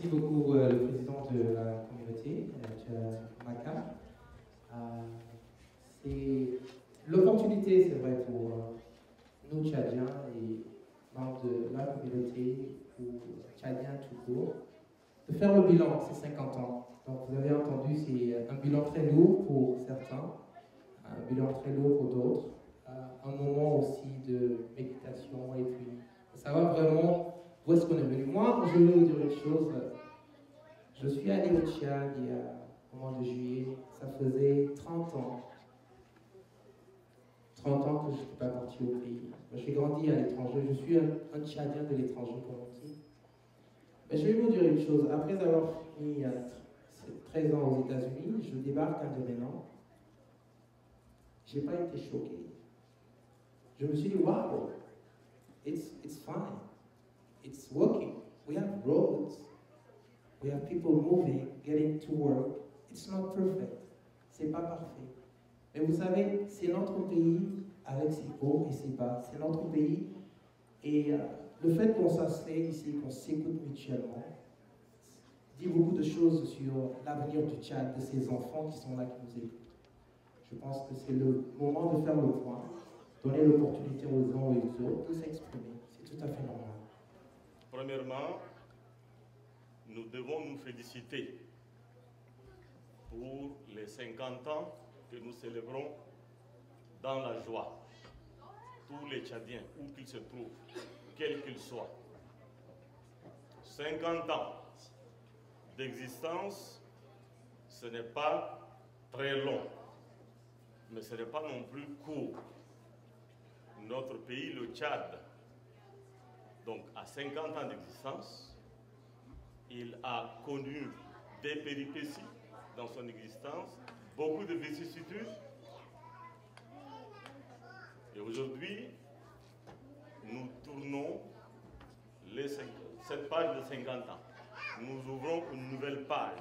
Merci beaucoup, le président de la communauté, Maka. C'est l'opportunité, c'est vrai, pour nous Tchadiens et membres de la communauté ou Tchadiens tout court, de faire le bilan de ces 50 ans. Donc vous avez entendu, c'est un bilan très lourd pour certains, un bilan très lourd pour d'autres, un moment aussi de méditation et puis ça va vraiment où est-ce qu'on est venu. Moi, je vais vous dire une chose, je suis allé au Tchad il y a au mois de juillet, ça faisait 30 ans. 30 ans que je ne suis pas parti au pays. J'ai grandi à l'étranger, je suis un Tchadien de l'étranger, comme on dit. Mais je vais vous dire une chose, après avoir fini il y a 13 ans aux États-Unis, je débarque à Ndéménan. Je n'ai pas été choqué. Je me suis dit, wow, it's fine. It's working. We have roads. We have people moving, getting to work. It's not perfect. C'est pas parfait. Mais vous savez, c'est notre pays avec ses hauts et ses bas. C'est notre pays. Et le fait qu'on s'assied ici, qu'on s'écoute mutuellement, dit beaucoup de choses sur l'avenir du Tchad, de ces enfants qui sont là, qui nous écoutent. Je pense que c'est le moment de faire le point, donner l'opportunité aux uns et aux autres de s'exprimer. C'est tout à fait normal. Premièrement, nous devons nous féliciter pour les 50 ans que nous célébrons dans la joie. Tous les Tchadiens, où qu'ils se trouvent, quels qu'ils soient. 50 ans d'existence, ce n'est pas très long, mais ce n'est pas non plus court. Notre pays, le Tchad, donc à 50 ans d'existence, il a connu des péripéties dans son existence, beaucoup de vicissitudes. Et aujourd'hui, nous tournons cette page de 50 ans. Nous ouvrons une nouvelle page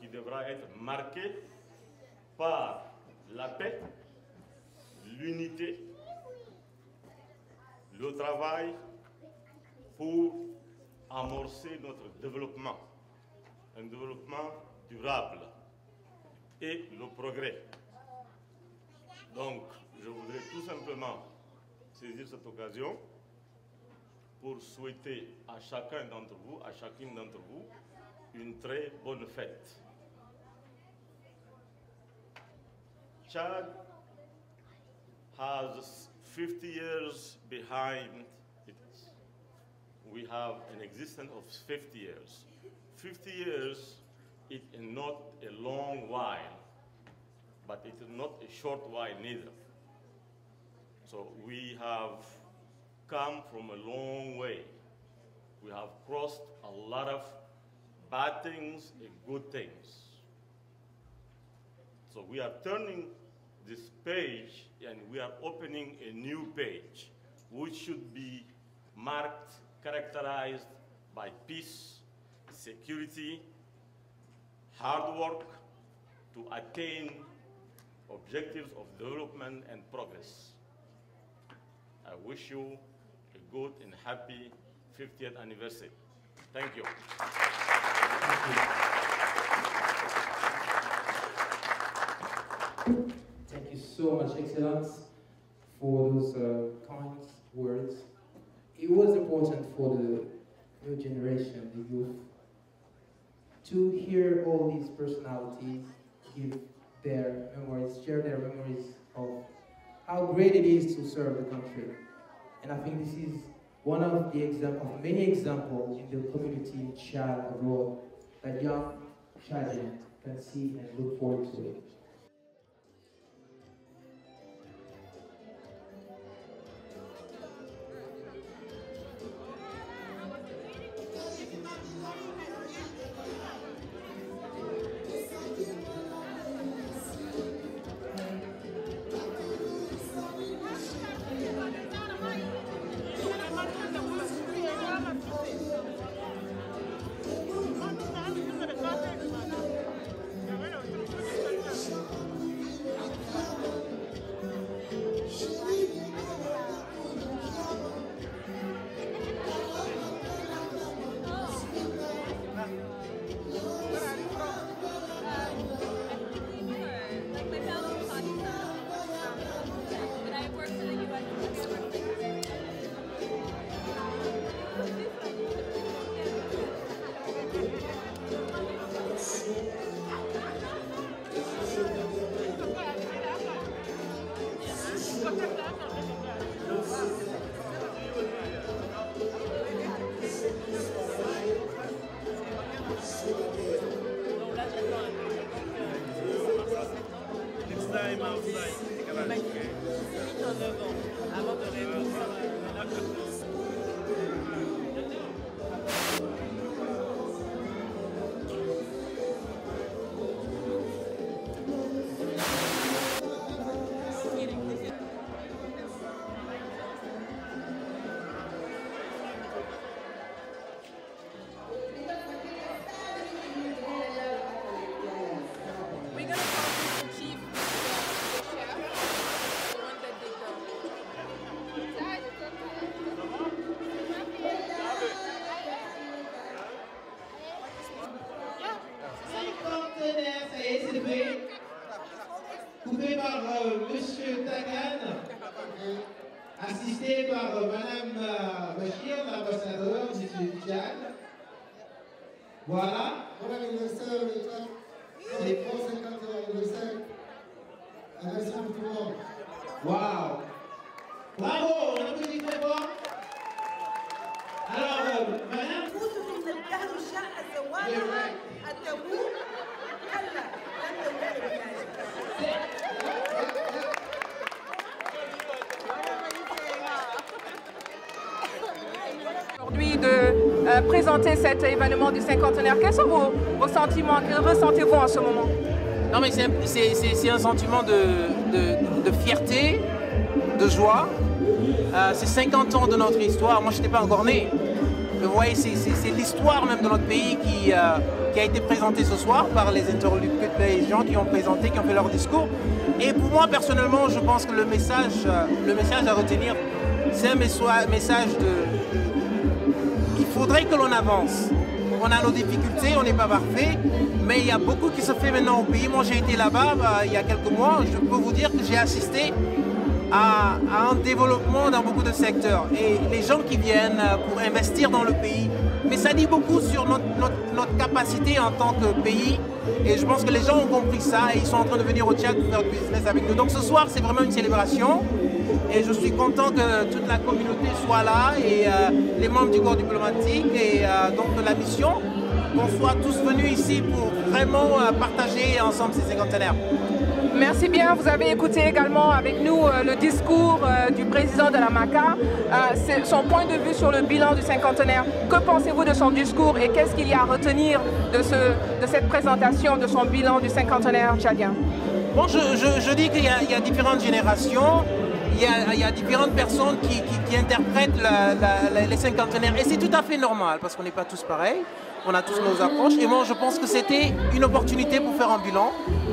qui devra être marquée par la paix, l'unité, le travail pour amorcer notre développement, un développement durable et le progrès. Donc, je voudrais tout simplement saisir cette occasion pour souhaiter à chacun d'entre vous, à chacune d'entre vous, une très bonne fête. Chad has 50 years behind it. We have an existence of 50 years. 50 years is not a long while, but it is not a short while neither. So we have come from a long way. We have crossed a lot of bad things and good things. So we are turning this page and we are opening a new page, which should be marked, characterized by peace, security, hard work to attain objectives of development and progress. I wish you a good and happy 50th anniversary. Thank you. Thank you so much, Excellence, for those kind words. It was important for the new generation, the youth, to hear all these personalities give their memories, share their memories of how great it is to serve the country. And I think this is one of the many examples in the community in Chad abroad that young Chadians can see and look forward to it. time outside. Avant de répondre. Coupé par Monsieur Tagan, assisté par Madame Bachir, l'ambassadeur du Tchad. Voilà. Bon anniversaire, le Tchad. C'est le 50e anniversaire. Merci pour tout le monde. Waouh. Bravo, on applaudit très fort. Alors, Madame. Aujourd'hui de présenter cet événement du cinquantenaire. Quels sont vos sentiments? Que ressentez-vous en ce moment? Non mais c'est un sentiment de fierté, de joie. C'est 50 ans de notre histoire. Moi je n'étais pas encore né. Vous voyez, c'est l'histoire même de notre pays qui a été présentée ce soir par les interlocuteurs, les gens qui ont présenté, qui ont fait leur discours. Et pour moi personnellement, je pense que le message à retenir, c'est un message il faudrait que l'on avance. On a nos difficultés, on n'est pas parfait, mais il y a beaucoup qui se fait maintenant au pays. Moi j'ai été là-bas il y a quelques mois, je peux vous dire que j'ai assisté à un développement dans beaucoup de secteurs. Et les gens qui viennent pour investir dans le pays, mais ça dit beaucoup sur notre capacité en tant que pays. Et je pense que les gens ont compris ça et ils sont en train de venir au Tchad pour faire du business avec nous. Donc ce soir c'est vraiment une célébration. Et je suis content que toute la communauté soit là et les membres du corps diplomatique et donc de la mission, qu'on soit tous venus ici pour vraiment partager ensemble ces cinquantenaires. Merci bien. Vous avez écouté également avec nous le discours du président de la MACA, son point de vue sur le bilan du cinquantenaire. Que pensez-vous de son discours et qu'est-ce qu'il y a à retenir de cette présentation de son bilan du cinquantenaire tchadien? Bon, je dis qu'il y a différentes générations. Il y a différentes personnes qui interprètent les cinquantenaires et c'est tout à fait normal parce qu'on n'est pas tous pareils, on a tous nos approches et moi je pense que c'était une opportunité pour faire un bilan.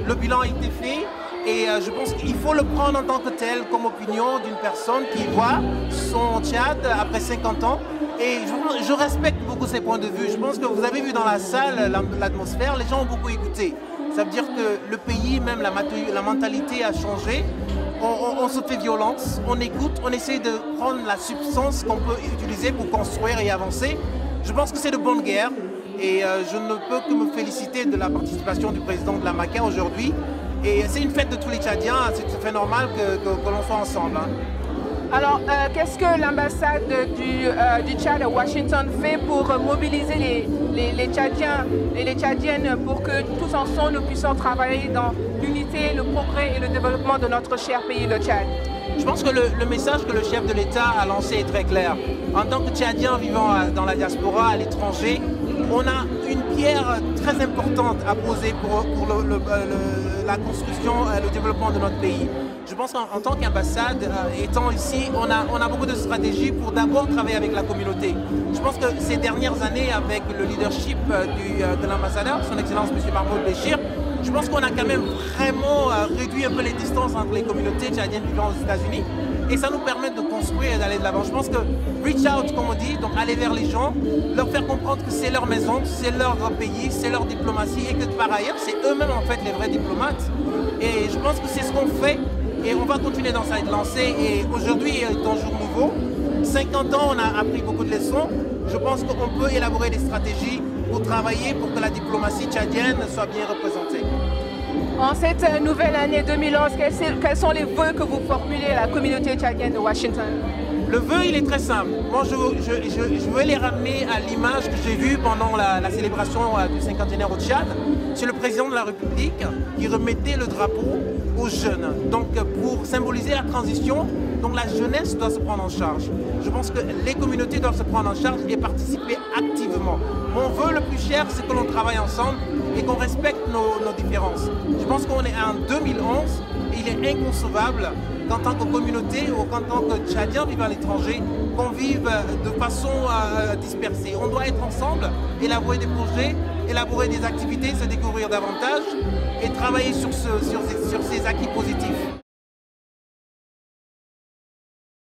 Le bilan a été fait et je pense qu'il faut le prendre en tant que tel comme opinion d'une personne qui voit son Tchad après 50 ans et je respecte beaucoup ses points de vue. Je pense que vous avez vu dans la salle l'atmosphère, les gens ont beaucoup écouté. Ça veut dire que le pays, même la mentalité a changé. On se fait violence, on écoute, on essaie de prendre la substance qu'on peut utiliser pour construire et avancer. Je pense que c'est de bonne guerre et je ne peux que me féliciter de la participation du président de la MACA aujourd'hui. Et c'est une fête de tous les Tchadiens, c'est tout à fait normal que l'on soit ensemble. Hein. Alors, qu'est-ce que l'ambassade du Tchad à Washington fait pour mobiliser les Tchadiens et les Tchadiennes pour que tous ensemble nous puissions travailler dans l'unité, le progrès et le développement de notre cher pays, le Tchad? Je pense que le message que le chef de l'État a lancé est très clair. En tant que Tchadien vivant dans la diaspora, à l'étranger, on a une pierre très importante à poser pour la construction, le développement de notre pays. Je pense qu'en tant qu'ambassade, étant ici, on a beaucoup de stratégies pour d'abord travailler avec la communauté. Je pense que ces dernières années, avec le leadership de l'ambassadeur, son Excellence M. Mahmoud Béchir, je pense qu'on a quand même vraiment réduit un peu les distances entre les communautés tchadiennes vivant aux États-Unis et ça nous permet de construire et d'aller de l'avant. Je pense que reach out, comme on dit, donc aller vers les gens, leur faire comprendre que c'est leur maison, c'est leur pays, c'est leur diplomatie et que par ailleurs, c'est eux-mêmes en fait les vrais diplomates. Et je pense que c'est ce qu'on fait et on va continuer dans cette lancée. Et aujourd'hui est un jour nouveau. 50 ans, on a appris beaucoup de leçons. Je pense qu'on peut élaborer des stratégies pour travailler pour que la diplomatie tchadienne soit bien représentée. En cette nouvelle année 2011, quels sont les vœux que vous formulez à la communauté tchadienne de Washington? Le vœu, il est très simple. Moi, je veux les ramener à l'image que j'ai vue pendant la célébration du cinquantenaire au Tchad. C'est le président de la République qui remettait le drapeau aux jeunes. Donc, pour symboliser la transition, donc la jeunesse doit se prendre en charge. Je pense que les communautés doivent se prendre en charge et participer activement. Mon vœu le plus cher, c'est que l'on travaille ensemble et qu'on respecte nos différences. Je pense qu'on est en 2011 et il est inconcevable qu'en tant que communauté ou qu'en tant que Tchadiens vivant à l'étranger, qu'on vive de façon dispersée. On doit être ensemble, élaborer des projets, élaborer des activités, se découvrir davantage et travailler sur ces acquis positifs.